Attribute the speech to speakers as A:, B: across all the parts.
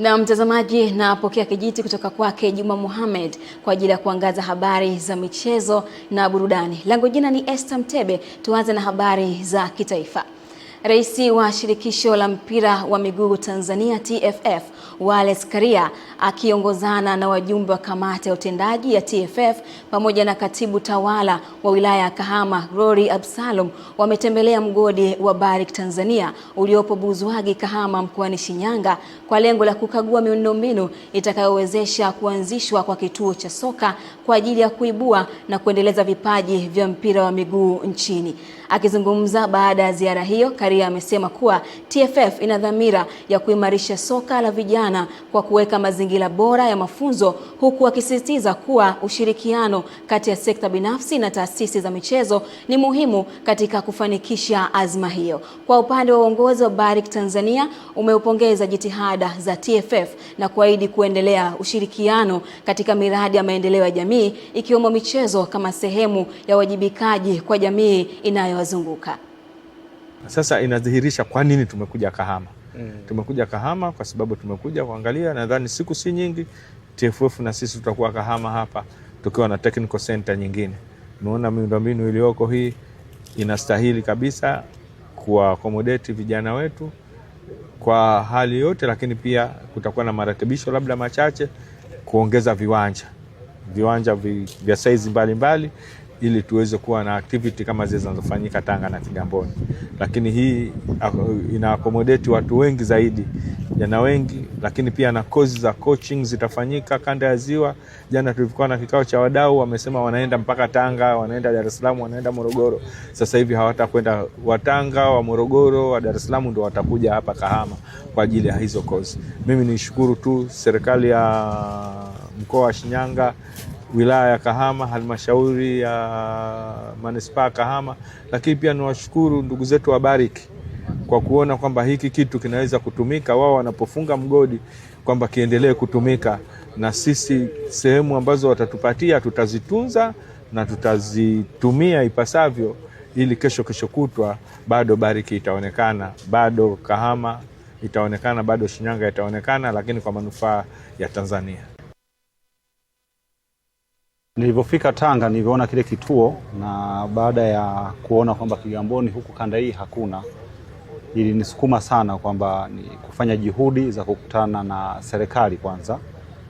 A: Na mtazamaji, napokea kijiti kutoka kwake Juma Mohamed kwa ajili ya kuangaza habari za michezo na burudani. Langu jina ni Esther Mtebe. Tuanze na habari za kitaifa. Rais wa shirikisho la mpira wa miguu Tanzania TFF Wallace Karia akiongozana na wajumbe wa kamati ya utendaji ya TFF pamoja na katibu tawala wa wilaya ya Kahama Glory Absalom wametembelea mgodi wa Barrick Tanzania uliopo Buzwagi Kahama mkoani Shinyanga kwa lengo la kukagua miundombinu itakayowezesha kuanzishwa kwa kituo cha soka kwa ajili ya kuibua na kuendeleza vipaji vya mpira wa miguu nchini. Akizungumza baada ya ziara hiyo, Karia amesema kuwa TFF ina dhamira ya kuimarisha soka la vijana kwa kuweka mazingira bora ya mafunzo, huku akisisitiza kuwa ushirikiano kati ya sekta binafsi na taasisi za michezo ni muhimu katika kufanikisha azma hiyo. Kwa upande wa uongozi wa Barrick Tanzania, umeupongeza jitihada za TFF na kuahidi kuendelea ushirikiano katika miradi ya maendeleo ya jamii ikiwemo michezo kama sehemu ya wajibikaji kwa jamii inayowazunguka.
B: Sasa inadhihirisha kwa nini tumekuja Kahama. Tumekuja Kahama kwa sababu tumekuja kuangalia, nadhani siku si nyingi TFF na sisi tutakuwa Kahama hapa tukiwa na technical center nyingine. Tumeona miundombinu iliyoko hii inastahili kabisa kuwa accommodate vijana wetu kwa hali yote, lakini pia kutakuwa na marekebisho labda machache, kuongeza viwanja vya size mbalimbali ili tuweze kuwa na activity kama zile zinazofanyika Tanga na Kigamboni. Lakini hii ina accommodate watu wengi zaidi, jana wengi, lakini pia na kozi za coaching zitafanyika kanda ya Ziwa. Jana tulikuwa na kikao cha wadau, wamesema wanaenda mpaka Tanga, wanaenda Dar es Salaam, wanaenda Morogoro. Sasa hivi hawatakwenda wa Tanga, wa Morogoro, wa Dar es Salaam, ndio watakuja hapa Kahama kwa ajili ya hizo kozi. Mimi nishukuru tu serikali ya mkoa wa Shinyanga, wilaya ya Kahama, halmashauri ya manispaa Kahama, lakini pia niwashukuru ndugu zetu wa Barrick kwa kuona kwamba hiki kitu kinaweza kutumika, wao wanapofunga mgodi kwamba kiendelee kutumika, na sisi sehemu ambazo watatupatia tutazitunza na tutazitumia ipasavyo, ili kesho kutwa bado Barrick itaonekana, bado Kahama itaonekana, bado Shinyanga itaonekana, lakini kwa manufaa ya Tanzania.
C: Nilipofika Tanga niliona kile kituo, na baada ya kuona kwamba Kigamboni huku kanda hii hakuna, ilinisukuma sana kwamba ni kufanya juhudi za kukutana na serikali kwanza,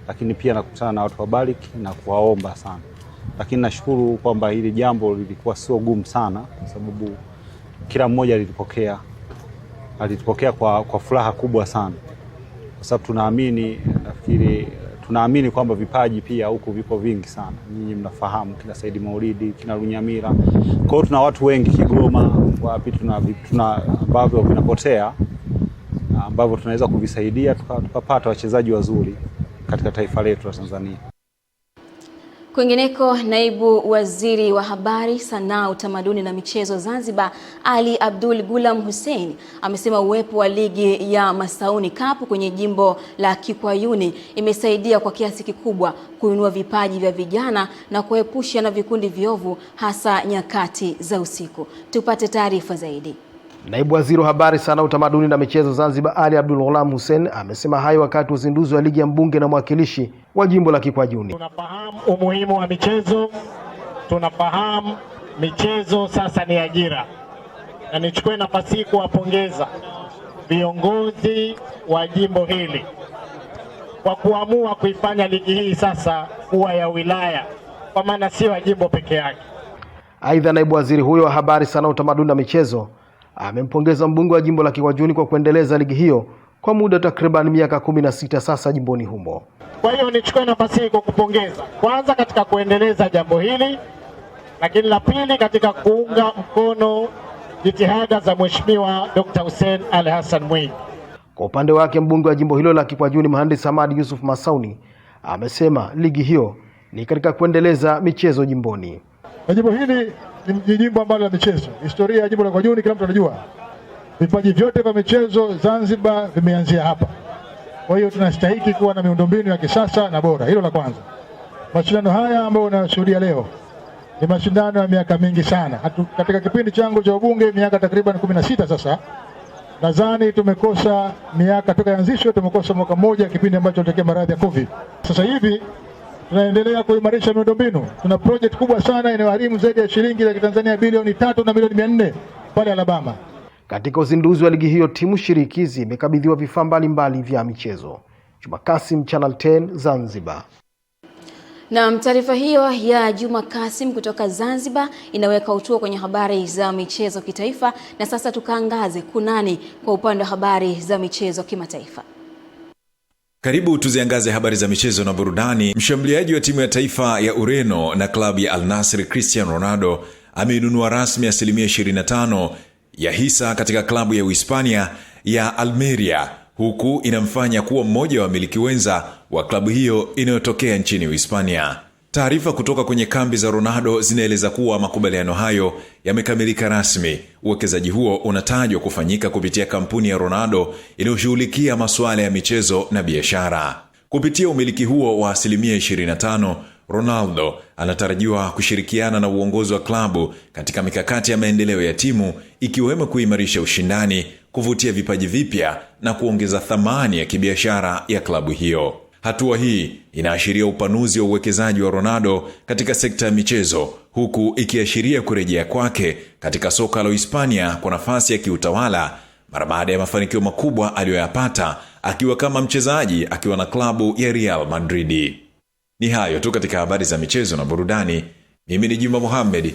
C: lakini pia na kukutana na watu wa Barrick na kuwaomba sana. Lakini nashukuru kwamba hili jambo lilikuwa sio gumu sana, kwa sababu kila mmoja alitupokea kwa furaha kubwa sana, kwa sababu tunaamini kwamba vipaji pia huku vipo vingi sana. Nyinyi mnafahamu kina Saidi Maulidi, kina Lunyamira. Kwa hiyo tuna watu wengi Kigoma, wapi tuna ambavyo vinapotea, ambavyo tunaweza kuvisaidia tukapata wachezaji wazuri katika taifa letu la Tanzania.
A: Kwingineko, naibu waziri wa habari, sanaa, utamaduni na michezo Zanzibar Ali Abdul Gulam Hussein amesema uwepo wa ligi ya Masauni Cup kwenye jimbo la Kikwajuni imesaidia kwa kiasi kikubwa kuinua vipaji vya vijana na kuepusha na vikundi viovu, hasa nyakati za usiku. Tupate taarifa zaidi.
D: Naibu waziri wa habari, sanaa, utamaduni na michezo Zanzibar Ali Abdul Gulam Hussein amesema hayo wakati wa uzinduzi wa ligi ya mbunge na mwakilishi wa jimbo la Kikwajuni.
E: Tunafahamu umuhimu wa michezo, tunafahamu michezo sasa ni ajira, na nichukue nafasi hii kuwapongeza viongozi wa jimbo hili kwa kuamua kuifanya ligi hii sasa kuwa ya wilaya, kwa maana sio ya jimbo peke yake.
D: Aidha, naibu waziri huyo wa habari, sanaa, utamaduni na michezo amempongeza mbunge wa jimbo la Kikwajuni kwa kuendeleza ligi hiyo kwa muda takriban miaka 16 sasa jimboni humo.
E: Kwa hiyo nichukue nafasi hii kukupongeza kwanza katika kuendeleza jambo hili, lakini la pili katika kuunga mkono jitihada za Mheshimiwa Dr. Hussein Ali Hassan Mwinyi.
D: Kwa upande wake, mbunge wa jimbo hilo la Kikwajuni Mhandisi Hamad Yusuf Masauni amesema ligi hiyo ni katika kuendeleza michezo jimboni.
F: Jimbo hili ni jimbo ambalo la michezo. Historia ya jimbo la Kikwajuni kila mtu anajua. Vipaji vyote vya michezo Zanzibar vimeanzia hapa. Kwa hiyo tunastahili kuwa na miundombinu ya kisasa na bora. Hilo la kwanza. Mashindano haya ambayo unashuhudia leo ni mashindano ya miaka mingi sana. Katika kipindi changu cha ubunge miaka takriban 16 sasa, Nadhani tumekosa miaka toka yanzishwe, tumekosa mwaka mmoja kipindi ambacho tutokea maradhi ya Covid. Sasa hivi tunaendelea kuimarisha miundombinu. Tuna project kubwa sana inayogharimu zaidi ya shilingi za Kitanzania bilioni 3 na milioni 400 pale Alabama.
D: Katika uzinduzi wa ligi hiyo, timu shirikizi imekabidhiwa vifaa mbalimbali vya michezo. Juma Kasim, Channel 10, Zanzibar.
A: Na taarifa hiyo ya Juma Kasim kutoka Zanzibar inaweka utuo kwenye habari za michezo kitaifa, na sasa tukaangaze kunani kwa upande wa habari za michezo kimataifa.
G: Karibu tuziangaze habari za michezo na burudani. Mshambuliaji wa timu ya taifa ya Ureno na klabu ya Al Nassr Cristiano Ronaldo ameinunua rasmi 25% ya hisa katika klabu ya Uhispania ya Almeria, huku inamfanya kuwa mmoja wa wamiliki wenza wa klabu hiyo inayotokea nchini Uhispania. Taarifa kutoka kwenye kambi za Ronaldo zinaeleza kuwa makubaliano hayo yamekamilika rasmi. Uwekezaji huo unatajwa kufanyika kupitia kampuni ya Ronaldo inayoshughulikia masuala ya michezo na biashara. Kupitia umiliki huo wa 25%, Ronaldo anatarajiwa kushirikiana na uongozi wa klabu katika mikakati ya maendeleo ya timu, ikiwemo kuimarisha ushindani, kuvutia vipaji vipya na kuongeza thamani ya kibiashara ya klabu hiyo. Hatua hii inaashiria upanuzi wa uwekezaji wa Ronaldo katika sekta ya michezo, huku ikiashiria kurejea kwake katika soka la Hispania kwa nafasi ya kiutawala mara baada ya mafanikio makubwa aliyoyapata akiwa kama mchezaji akiwa na klabu ya Real Madrid. Ni hayo tu katika habari za michezo na burudani. Mimi ni Juma Mohamed.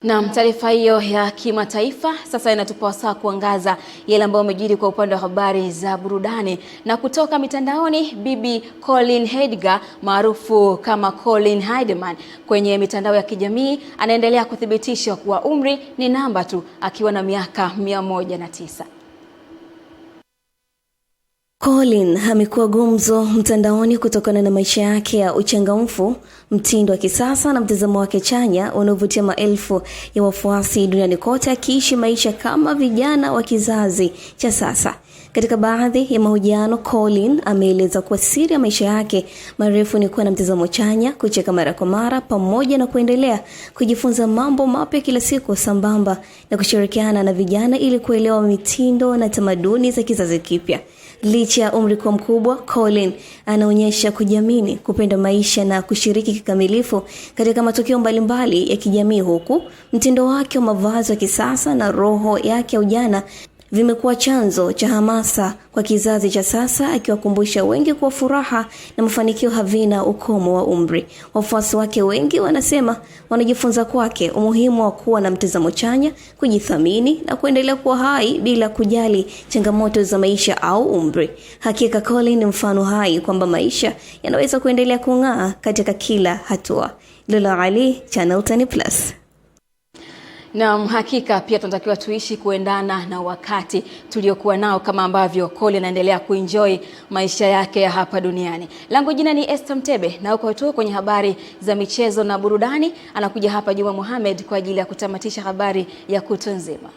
A: Na taarifa hiyo ya kimataifa sasa inatupa wasaa kuangaza yale ambayo yamejiri kwa upande wa habari za burudani. Na kutoka mitandaoni, Bibi Colin Heidger maarufu kama Colin Heidemann kwenye mitandao ya kijamii anaendelea kuthibitisha kuwa umri ni namba tu, akiwa na miaka 109.
H: Colin amekuwa gumzo mtandaoni kutokana na maisha yake ya uchangamfu, mtindo wa kisasa na mtazamo wake chanya unaovutia maelfu ya wafuasi duniani kote, akiishi maisha kama vijana wa kizazi cha sasa. Katika baadhi ya mahojiano, Colin ameeleza kuwa siri ya maisha yake marefu ni kuwa na mtazamo chanya, kucheka mara kwa mara, pamoja na kuendelea kujifunza mambo mapya kila siku, sambamba na kushirikiana na vijana ili kuelewa mitindo na tamaduni za kizazi kipya. Licha ya umri kuwa mkubwa, Colin anaonyesha kujiamini, kupenda maisha na kushiriki kikamilifu katika matukio mbalimbali ya kijamii, huku mtindo wake wa mavazi ya kisasa na roho yake ya ujana vimekuwa chanzo cha hamasa kwa kizazi cha sasa, akiwakumbusha wengi kuwa furaha na mafanikio havina ukomo wa umri. Wafuasi wake wengi wanasema wanajifunza kwake umuhimu wa kuwa na mtazamo chanya, kujithamini na kuendelea kuwa hai bila kujali changamoto za maisha au umri. Hakika Colin ni mfano hai kwamba maisha yanaweza kuendelea kung'aa katika kila hatua. Lola Ali, Channel 10+.
A: Na hakika pia tunatakiwa tuishi kuendana na wakati tuliokuwa nao, kama ambavyo Colin anaendelea kuenjoy maisha yake ya hapa duniani. Langu jina ni Esther Mtebe, na uko tu kwenye habari za michezo na burudani. Anakuja hapa Juma Mohamed kwa ajili ya kutamatisha habari ya kutwa nzima.